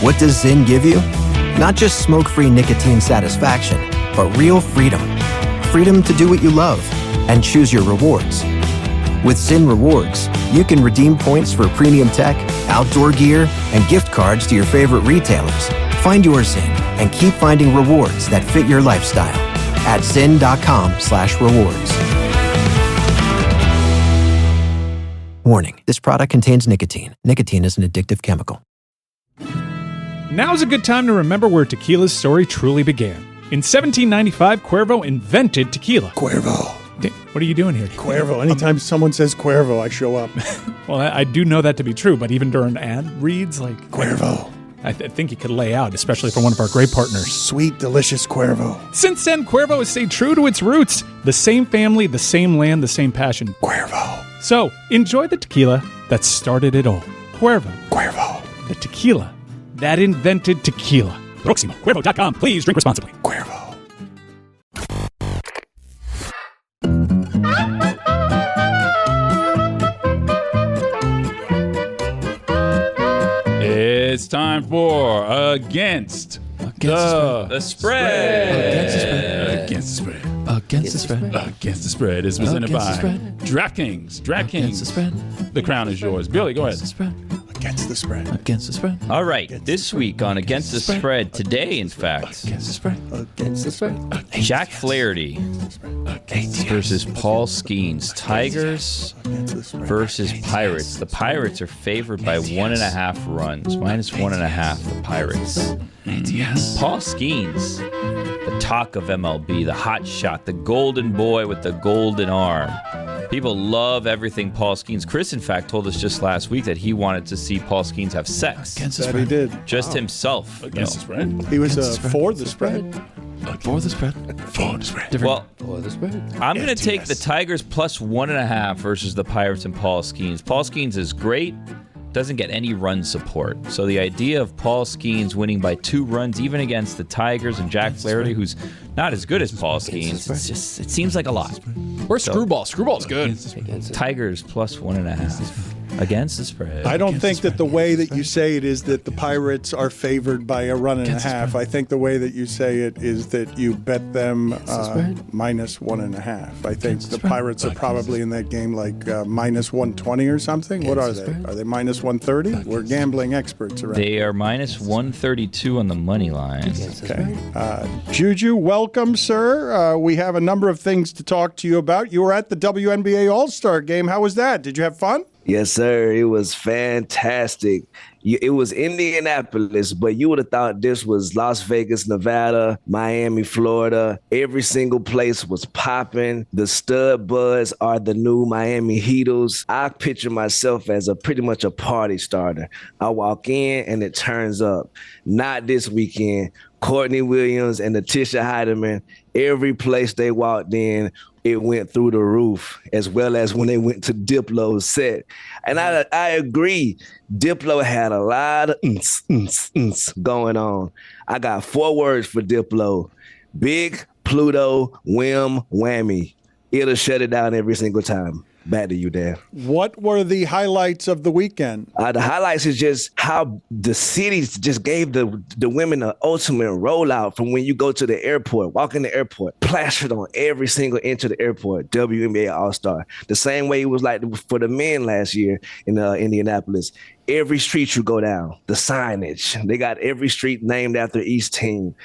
What does Zyn give you? Not just smoke-free nicotine satisfaction, but real freedom. Freedom to do what you love and choose your rewards. With Zyn Rewards, you can redeem points for premium tech, outdoor gear, and gift cards to your favorite retailers. Find your Zyn and keep finding rewards that fit your lifestyle at zyn.com/rewards. Warning, this product contains nicotine. Nicotine is an addictive chemical. Now's a good time to remember where tequila's story truly began. In 1795, Cuervo invented tequila. Cuervo. What are you doing here? Cuervo. Anytime someone says Cuervo, I show up. Well, I do know that to be true, but even during ad reads, like... Cuervo. I think you could lay out, especially for one of our great partners. Sweet, delicious Cuervo. Since then, Cuervo has stayed true to its roots. The same family, the same land, the same passion. Cuervo. So, enjoy the tequila that started it all. Cuervo. Cuervo. The tequila that invented tequila. Proximo. Cuervo.com. Please drink responsibly. Cuervo. It's time for Against the Spread. Against the Spread. Against the Spread. Against the Spread is presented by DraftKings. Against the Spread. The crown is yours. Billy, go ahead. Against the spread. Against the Spread. All right, this week on Against the Spread, today, in fact, Against the Spread. Against the spread. Jack Flaherty versus Paul Skeens. Tigers versus Pirates. The Pirates are favored by 1.5 runs. Minus 1.5, the Pirates. Paul Skeens, the talk of MLB, the hot shot, the golden boy with the golden arm. People love everything Paul Skeens. Chris, in fact, told us just last week that he wanted to see Paul Skeens have sex. Against the That Spread. he did. Just himself. Against the Spread. He was Against the spread. for the spread. For the Spread. For the Spread. Well, For the Spread. I'm going to take the Tigers plus 1.5 versus the Pirates and Paul Skeens. Paul Skeens is great, doesn't get any run support. So the idea of Paul Skeens winning by 2 runs, even against the Tigers and Jack Flaherty, who's not as good as Paul Skeens, it seems like a lot. Where's Screwball? Screwball's good. Tigers plus 1.5 against the spread. I don't think that the way that you say it is that the Pirates are favored by a run and a half. I think the way that you say it is that you bet them minus 1.5. I think the Pirates are probably in that game like minus 120 or something. What are they? Are they minus 130? We're gambling experts around. They are minus 132 on the money line. Okay. JuJu, welcome, sir. We have a number of things to talk to you about. You were at the WNBA All-Star game. How was that? Did you have fun? Yes, sir. It was fantastic. It was Indianapolis, but you would have thought this was Las Vegas, Nevada, Miami, Florida. Every single place was popping. The Stud Buds are the new Miami Heatles. I picture myself as pretty much a party starter. I walk in and it turns up. Not this weekend. Courtney Williams and Letitia Heidemann, every place they walked in, it went through the roof, as well as when they went to Diplo's set. And I agree, Diplo had a lot of going on. I got 4 words for Diplo: big, Pluto, Whim, Whammy. It'll shut it down every single time. Back to you, Dan. What were the highlights of the weekend? The highlights is just how the cities just gave the women the ultimate rollout from when you go to the airport, walk in the airport, plastered on every single inch of the airport, WNBA All-Star. The same way it was like for the men last year in Indianapolis. Every street you go down, the signage, they got every street named after each team.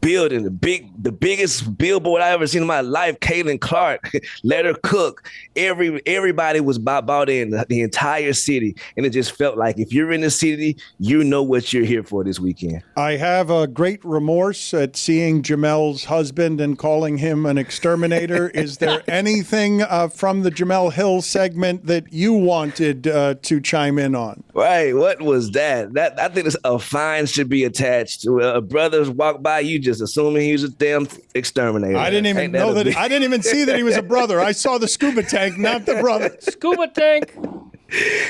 Building the biggest billboard I ever seen in my life. Caitlin Clark, let her cook. Everybody was bought in, the entire city, and it just felt like if you're in the city, you know what you're here for this weekend. I have a great remorse at seeing Jamel's husband and calling him an exterminator. Is there anything from the Jamel Hill segment that you wanted to chime in on? Right, what was that? I think a fine should be attached to a brothers walk by you just assuming he was a damn exterminator. I didn't even know that. I didn't even see that he was a brother. I saw the scuba tank, not the brother. Scuba tank.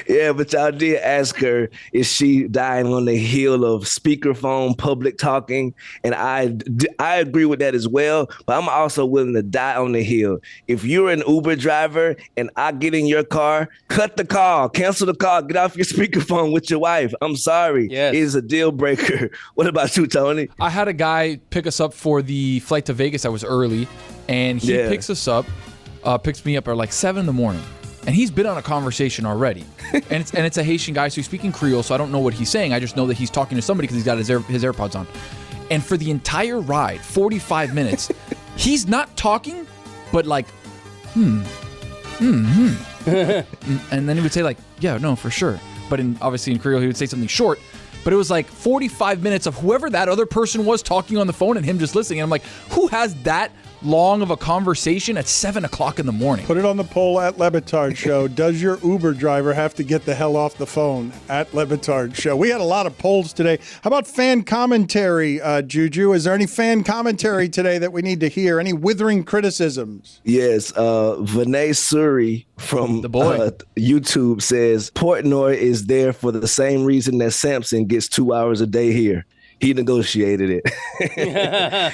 Yeah, but y'all did ask her, is she dying on the heel of speakerphone public talking? And I agree with that as well, but I'm also willing to die on the heel. If you're an Uber driver and I get in your car, cut the call, cancel the call, get off your speakerphone with your wife. I'm sorry. Yes. It is a deal breaker. What about you, Tony? I had a guy pick us up for the flight to Vegas. I was early, and he picks us up, picks me up at like 7 in the morning. And he's been on a conversation already. and it's a Haitian guy, so he's speaking Creole, so I don't know what he's saying. I just know that he's talking to somebody because he's got his AirPods on. And for the entire ride, 45 minutes, he's not talking, but like, and then he would say like, yeah, no, for sure. But obviously in Creole, he would say something short. But it was like 45 minutes of whoever that other person was talking on the phone and him just listening. And I'm like, who has that long of a conversation at 7 o'clock in the morning? Put it on the poll at Batard Show. Does your Uber driver have to get the hell off the phone at Batard Show? We had a lot of polls today. How about fan commentary, JuJu? Is there any fan commentary today that we need to hear? Any withering criticisms? Yes, Vinay Suri from The boy. YouTube says Portnoy is there for the same reason that Sampson gets 2 hours a day here. He negotiated it.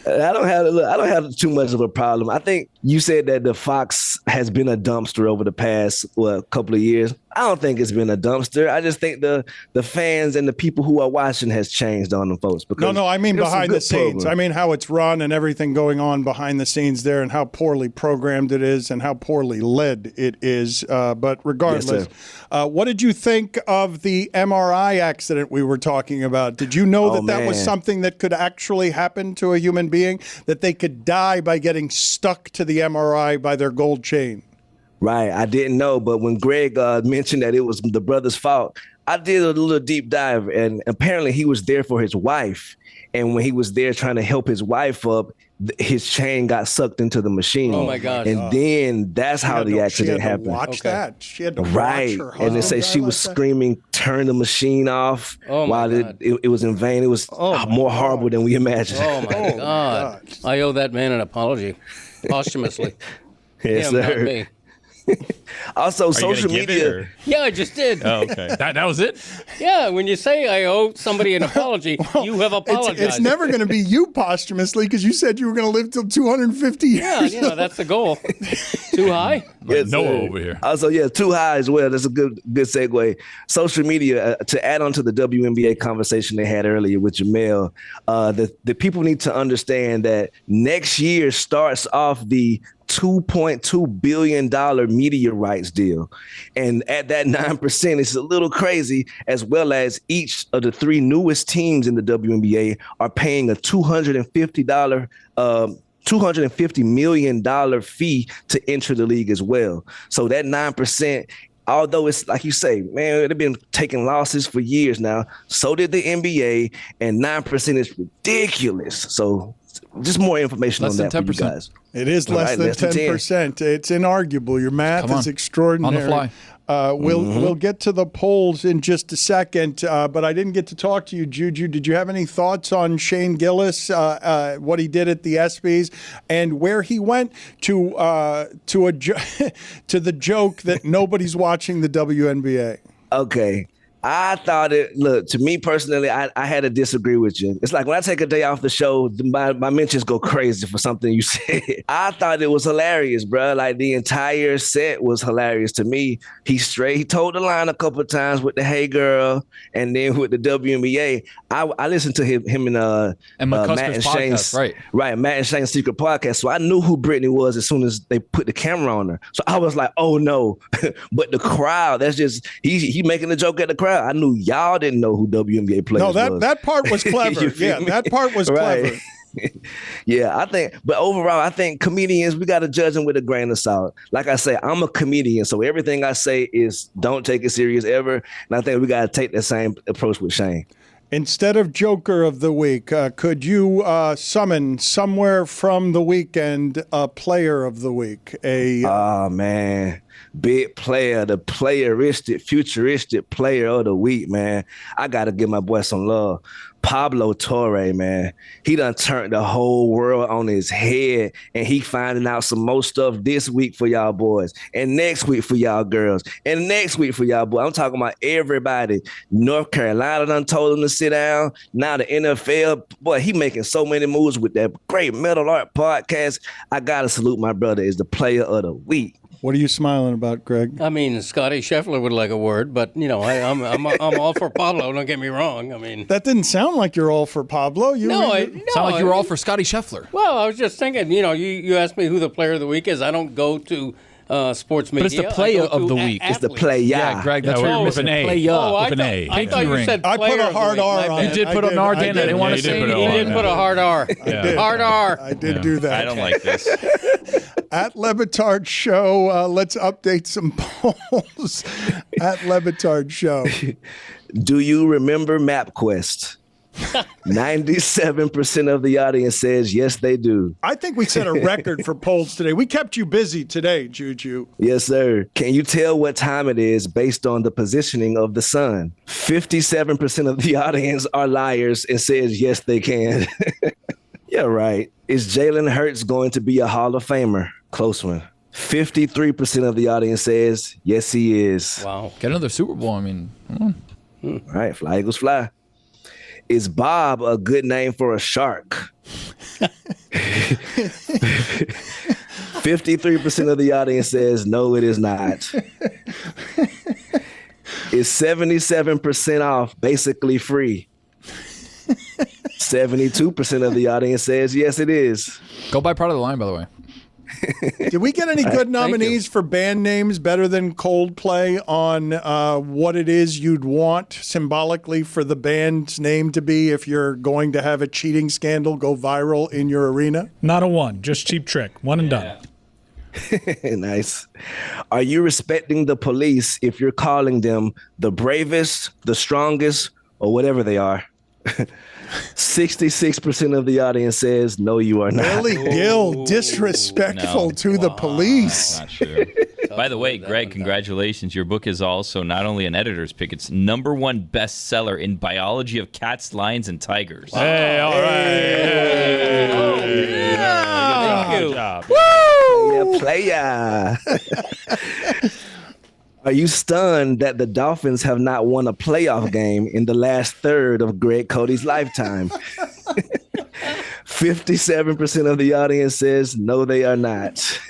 I don't have too much of a problem. I think you said that the Fox has been a dumpster over the past couple of years. I don't think it's been a dumpster. I just think the fans and the people who are watching has changed on them folks. No, I mean behind the scenes. Program. I mean how it's run and everything going on behind the scenes there, and how poorly programmed it is and how poorly led it is. But regardless, yes, what did you think of the MRI accident we were talking about? Did you know that was something that could actually happen to a human being, that they could die by getting stuck to the MRI by their gold chain? Right. I didn't know, but when Greg mentioned that it was the brother's fault, I did a little deep dive, and apparently he was there for his wife. And when he was there trying to help his wife up, his chain got sucked into the machine. Oh my gosh. And then that's how the accident happened. Watch that. She had to watch right. her And they say she was screaming, turn the machine off while it was in vain. It was more horrible than we imagined. Oh my God. I owe that man an apology posthumously. Yes, Him, sir. not me. Also, social give it, media. or- Yeah, I just did. Oh, okay. That was it? Yeah, when you say I owe somebody an apology, you have apologized. It's never going to be you posthumously, because you said you were going to live till 250 years. Yeah, that's the goal. Too high? Yes, Noah sir. over here. Also, too high as well. That's a good segue. Social media, to add on to the WNBA conversation they had earlier with Jamel, the people need to understand that next year starts off the $2.2 billion media rights deal. And at that 9%, it's a little crazy, as well as each of the three newest teams in the WNBA are paying a $250 million fee to enter the league as well. So that 9%, although it's like you say, man, they've been taking losses for years now. So did the NBA, and 9% is ridiculous. So just more information Less on than that for you 10%. guys. It is less than 10%. It's inarguable. Your math is extraordinary. On the fly. We'll get to the polls in just a second, but I didn't get to talk to you, JuJu. Did you have any thoughts on Shane Gillis, what he did at the ESPYs, and where he went to to the joke that nobody's watching the WNBA? Okay. I thought look, to me personally, I had to disagree with you. It's like when I take a day off the show, my mentions go crazy for something you said. I thought it was hilarious, bro. Like the entire set was hilarious to me. He told the line a couple of times with the "Hey Girl," and then with the WNBA. I listened to him and Matt and Shane's right, Matt and Shane's secret podcast. So I knew who Brittany was as soon as they put the camera on her. So I was like, oh no. But the crowd, that's just he making a joke at the crowd. I knew y'all didn't know who WNBA players was. No, that part was clever. Yeah, that part was clever. Yeah, but overall, I think comedians, we got to judge them with a grain of salt. Like I say, I'm a comedian, so everything I say is don't take it serious ever. And I think we got to take that same approach with Shane. Instead of Joker of the Week, could you summon somewhere from the weekend a Player of the Week? Oh, man. big player, the playeristic, futuristic player of the week, man. I got to give my boy some love. Pablo Torre, man. He done turned the whole world on his head, and he finding out some more stuff this week for y'all boys, and next week for y'all girls, and next week for y'all boys. I'm talking about everybody. North Carolina done told him to sit down. Now the NFL, boy, he making so many moves with that great Metal Art podcast. I got to salute my brother as the player of the week. What are you smiling about, Greg? I mean, Scotty Scheffler would like a word, but I'm all for Pablo. Don't get me wrong. I mean, That didn't sound like you're all for Pablo. Sound like you were all for Scotty Scheffler. Well, I was just thinking. You asked me who the player of the week is. I don't go to sports media. But it's the Playa of the week. It's the Playa. Yeah, Greg, that's where you're with missing. an A. Playa. I with an A. I thought you said I put player a of the hard week. R My on bad. it. You did put an R again. I didn't want to say He anything. did put a hard R. Hard R. I did do that. I don't like this. At Batard Show, let's update some polls. At Batard Show. Do you remember MapQuest? 97% of the audience says yes, they do. I think we set a record for polls today. We kept you busy today, JuJu. Yes, sir. Can you tell what time it is based on the positioning of the sun? 57% of the audience are liars and says yes, they can. Yeah, right. Is Jalen Hurts going to be a Hall of Famer? Close one. 53% of the audience says yes, he is. Wow. Get another Super Bowl. I mean, come on. All right, fly Eagles fly. Is Bob a good name for a shark? 53% of the audience says no, it is not. Is 77% off basically free? 72% of the audience says yes, it is. Go buy Part of the Line, by the way. Did we get any good nominees you. for band names better than Coldplay on what it is you'd want symbolically for the band's name to be if you're going to have a cheating scandal go viral in your arena? Not a one, just Cheap Trick. One and done. Nice. Are you respecting the police if you're calling them the bravest, the strongest, or whatever they are? 66% of the audience says no, you are not. Billy Gill, disrespectful to the police. Not sure. By the way, Greg, congratulations. Your book is also not only an editor's pick, it's #1 bestseller in biology of cats, lions, and tigers. Hey, all right. Thank you. Good job. Yeah, Playa. Are you stunned that the Dolphins have not won a playoff game in the last third of Greg Cody's lifetime? 57% of the audience says no, they are not.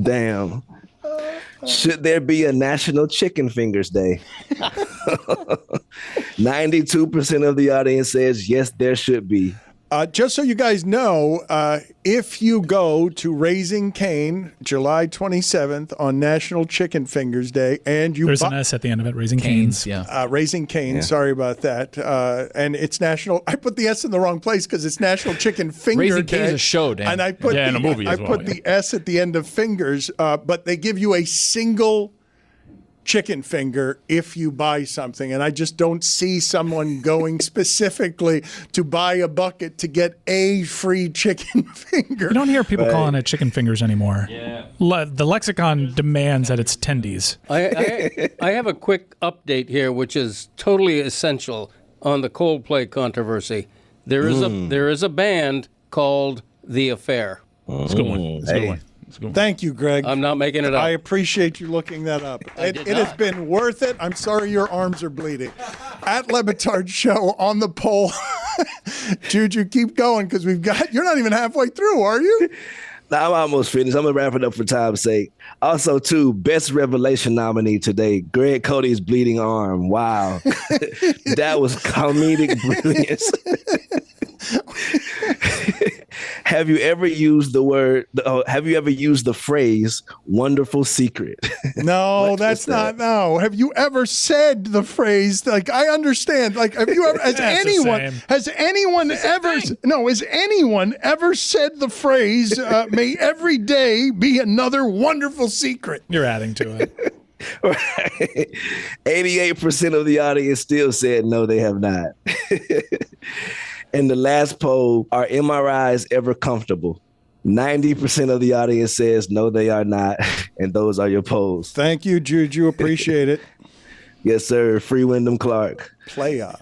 Damn. Should there be a National Chicken Fingers Day? 92% of the audience says yes, there should be. Just so you guys know, if you go to Raising Cane, July 27th on National Chicken Fingers Day, and you There's an S at the end of it, Raising Canes. Yeah. Raising Cane, sorry about that. And it's National. I put the S in the wrong place because it's National Chicken Finger Raising Day. Cane's a show, Dan. And I put Yeah, and a movie as well, put the S at the end of fingers, but they give you a single chicken finger if you buy something, and I just don't see someone going specifically to buy a bucket to get a free chicken finger. You don't hear people calling it chicken fingers anymore. Yeah. The lexicon demands that it's tendies. I have a quick update here, which is totally essential on the Coldplay controversy. There is a band called The Affair. It's a good one. It's a good one. Thank you, Greg. I'm not making it up. I appreciate you looking that up. It has been worth it. I'm sorry your arms are bleeding. At Batard Show on the poll. JuJu, keep going because you're not even halfway through, are you? No, I'm almost finished. I'm going to wrap it up for time's sake. Also, too, best revelation nominee today, Greg Cody's bleeding arm. Wow. That was comedic brilliance. Have you ever used the phrase "wonderful secret"? No, that's not. No. Have you ever said the phrase? Like, I understand. Like, have you ever? Has anyone ever said the phrase? May every day be another wonderful secret. You're adding to it. Right. 88% of the audience still said no, they have not. And the last poll, are MRIs ever comfortable? 90% of the audience says no, they are not. And those are your polls. Thank you, Juju. Appreciate it. Yes, sir. Free Wyndham Clark. Playa.